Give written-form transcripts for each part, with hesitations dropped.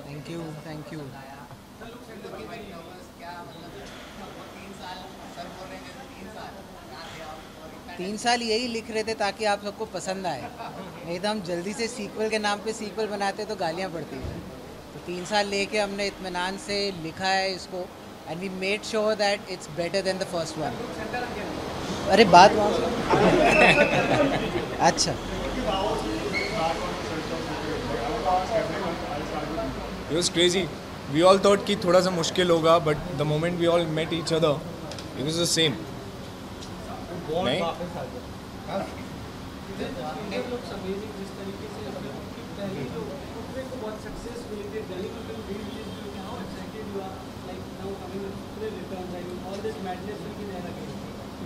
Thank you, thank you. 3 साल यही लिख रहे थे ताकि आप सबको पसंद आए, नहीं तो हम जल्दी से सीक्वल के नाम पे सीक्वल बनाते तो गालियाँ पड़ती हैं। तो 3 साल लेके हमने इत्मीनान से लिखा है इसको, and we made sure that it's better than the first one. अरे बात वहाँ से अच्छा। It was crazy. We all thought कि थोड़ा सा मुश्किल होगा, but the moment we all met each other, it was the same. नहीं?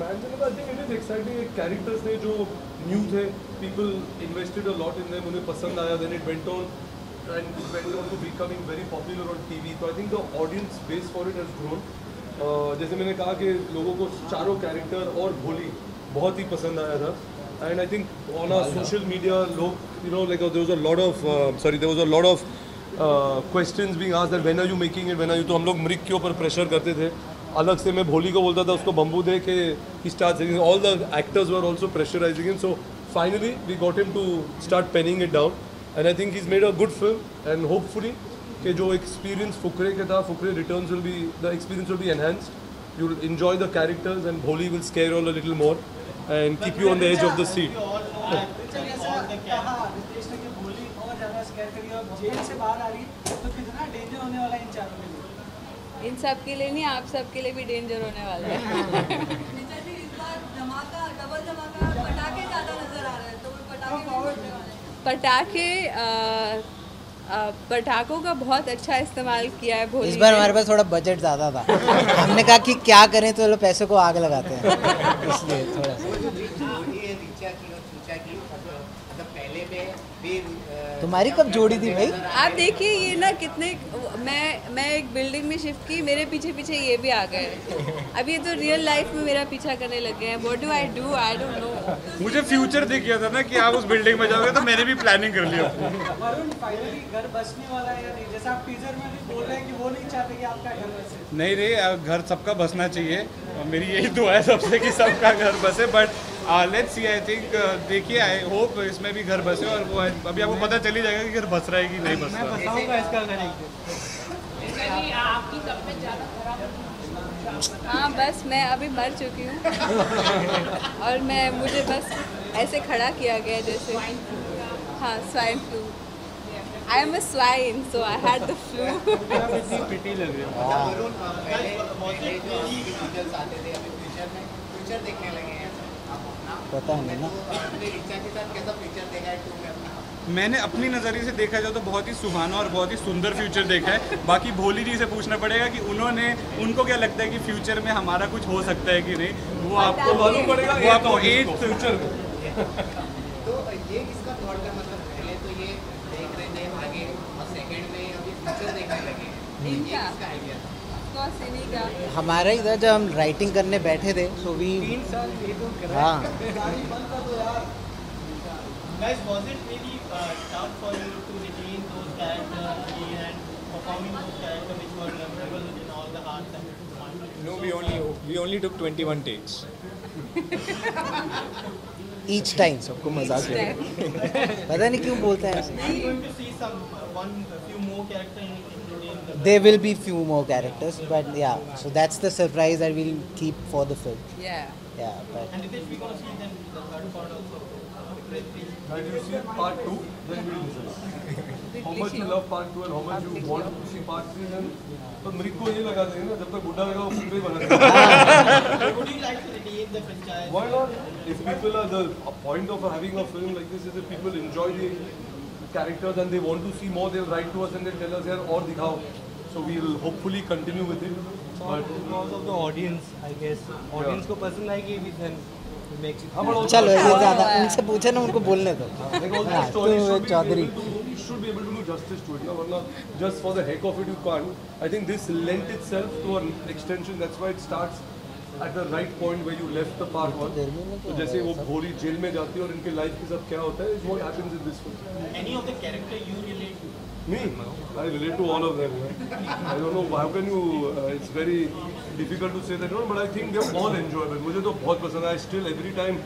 मैंने I think it is exciting. Characters थे जो न्यू थे, people invested a lot in them, उन्हें पसंद आया, then it went on and it went on to becoming very popular on TV. So I think the audience base for it has grown. जैसे मैंने कहा कि लोगों को चारों कैरेक्टर और भोली बहुत ही पसंद आया था, and I think on our social media लोग like there was a lot of questions being asked that when are you making it, when are you, तो हम लोग मृग के ऊपर प्रेशर करते थे अलग से। मैं भोली को बोलता था उसको बम्बू दे के he starts singing. All the actors were also pressurizing him, so finally we got him to start penning it down, and I think he's made a good film, and hopefully कि जो experience Fukrey के था, Fukrey returns will be, the experience will be enhanced. You'll enjoy the characters and Bholi will scare you all a little more and keep you on the edge of the seat. इन सब के लिए नहीं, आप सब के लिए भी डेंजर होने वाला है। पटाखे पटाखों का बहुत अच्छा इस्तेमाल किया है भोली। इस बार हमारे पास थोड़ा बजट ज़्यादा था, हमने कहा कि क्या करें तो पैसे को आग लगाते हैं, इसलिए थोड़ा सा। तुम्हारी कब जोड़ी थी भाई? आप देखिए ये ना कितने, मैं एक बिल्डिंग में शिफ्ट की, मेरे पीछे पीछे ये भी आ गए। अब ये तो रियल लाइफ में मेरा पीछा करने लग गए हैं। What do I don't know. मुझे फ्यूचर दिख गया था ना कि आप उस बिल्डिंग में जाओगे, तो मैंने भी प्लानिंग कर लिया। वरुण फाइनली घर बसने वाला है या नहीं? जैसा आप टीजर में भी बोल रहे हैं कि वो नहीं चाहते कि आपका घर बसे। नहीं रे, घर सबका बसना चाहिए और मेरी यही दुआ है सबसे कि सबका घर बसे। But let's see, I think, देखिए, आई होप इसमें भी घर बसे, और वो अभी आपको पता चल ही जाएगा कि घर बस रहा है कि नहीं बस रहा। मैं बताऊंगा इसका घर एक दिन। हाँ बस मैं अभी मर चुकी हूँ और मुझे बस ऐसे खड़ा किया गया जैसे, हाँ, swine flu. I am a swine, so I had the flu. Pity लग रही है। पता नहीं ना, मैंने अपनी नज़रिए से देखा जाए तो बहुत ही सुहाना और बहुत ही सुंदर फ्यूचर देखा है। बाकी भोली जी से पूछना पड़ेगा कि उनको क्या लगता है कि फ्यूचर में हमारा कुछ हो सकता है कि नहीं, वो आपको मालूम पड़ेगा, वो आपको एज फ्यूचर में। तो ये किसका थॉट है? मतलब पहले तो ये देख रहे थे आगे, और सेकंड में अभी फ्यूचर देखने लगे, ये किसका आइडिया था? हमारा इधर जब हम राइटिंग करने बैठे थे तो भी 3 साल ये तो कर हाँ, Guys, was it really tough for you to retain those characters again and performing those characters which were memorable in all the hearts and minds? No, we only took 21 takes. each time सबको मजाक है। पता नहीं क्यों बोलते हैं ऐसे। I'm going to see few more characters including the. There will be few more characters, but yeah, so that's the surprise that we'll keep for the film. Yeah. Yeah, but And if we're going to see then the third part also. And you see part 2, then we'll decide how much you love part 2 and how much you want to see part 3. Then तो मृग को ये लगा देंगे ना, जब तक बुढ़ा रहेगा वो फुकरे बना देगा। Would you like to retain the franchise? Why not? If people are the point of having a film like this is if people enjoy the characters and they want to see more, they'll write to us and they'll tell us यार और दिखाओ. So we'll hopefully continue with it. But Because of the audience, I guess. Audience को पसंद आएगी भी then makes it. चलो ये ज़्यादा उनसे पूछे ना, उनको बोलने दो। Like also हाँ, the story तो should be Chaudhary you should be able to do justice to it. ना वरना just for the heck of it you can't. I think this lent itself to an extension. That's why it starts at the right point where you left the part one. तो जैसे वो भोली jail में जाती है और इनके life के साथ क्या होता है, is what happens in this film. Any of the character you relate to? Me? I relate to all of them. I don't know how can you. It's very difficult to say that, but I think they're all enjoyable. मुझे तो बहुत पसंद है. I still every time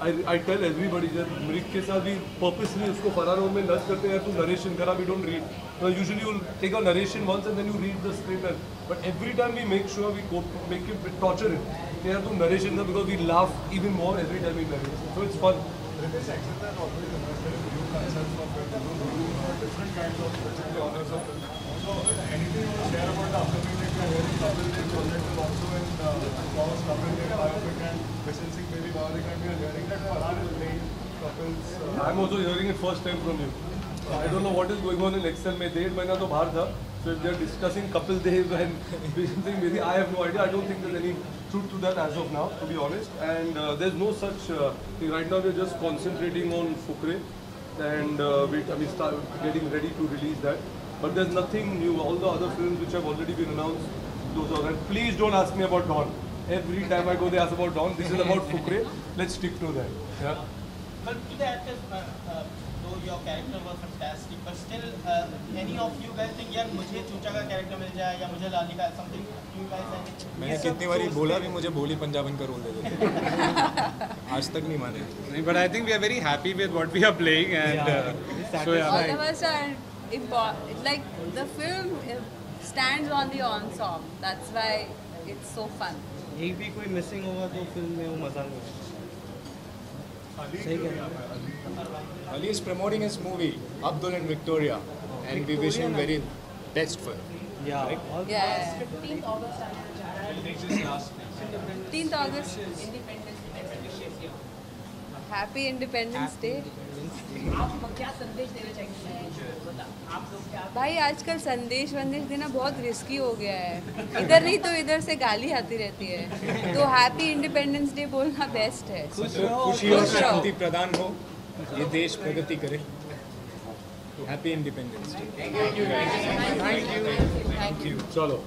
I tell everybody जब मृग के साथ भी purposely उसको फरार रोल में नर्स करते हैं, तू नरेशन करा, we don't read. So usually you'll take a narration once and then you read the script. But every time we make sure we make it torture him. Yeah, to narration because we laugh even more every time we narrate. So it's fun. Ritesh Axel has always invested in new concepts of different kinds of basically honors of film. So anything you want to share about the upcoming, like we are hearing Kapil Dev project is also in Paul's Kapil Dev biopic and Vishal Singh Baby biopic, and we are hearing that Farhan is playing Kapil's. I'm also hearing it first time from you. I don't know what is going on in Excel. मैं 1.5 महीना तो बाहर था. So if they're discussing Kapil Dev and Vishal Singh Baby, I have no idea. I don't think there's any truth to that as of now, to be honest. And there's no such thing. Right now we're just concentrating on Fukre, and we start getting ready to release that. But there's nothing new. All the other films which have already been announced, those are. And please don't ask me about Dawn. Every time I go, they ask about Dawn. This is about Fukre. Let's stick to that. Yeah. But to the actors, though your character was fantastic, but still, any of you guys think, यार मुझे चूचा का character मिल जाए या मुझे लाली का something you guys have? मैंने कितनी बारी बोला भी मुझे भोली पंजाबन का रोल दे दो. आज तक नहीं माने. But I think we are very happy with what we are playing, and so yeah. All of us are important. Like the film stands on the ensemble. That's why it's so fun. एक भी कोई missing होगा तो film में वो मजा नहीं आएगा. Ali is promoting his movie Abdul and Victoria, and we wish him very best for it. Yeah. Yeah. 15th August आने जा रहा है. 15th August. Happy Independence Day. आप क्या संदेश देना चाहेंगे? आप लोग क्या? भाई आजकल संदेश देना बहुत रिस्की हो गया है. इधर नहीं तो इधर से गाली आती रहती है. तो हैप्पी इंडिपेंडेंस डे बोलना बेस्ट है. खुशी और शांति प्रदान हो, ये देश प्रगति करे. Happy independence day. Thank you. चलो.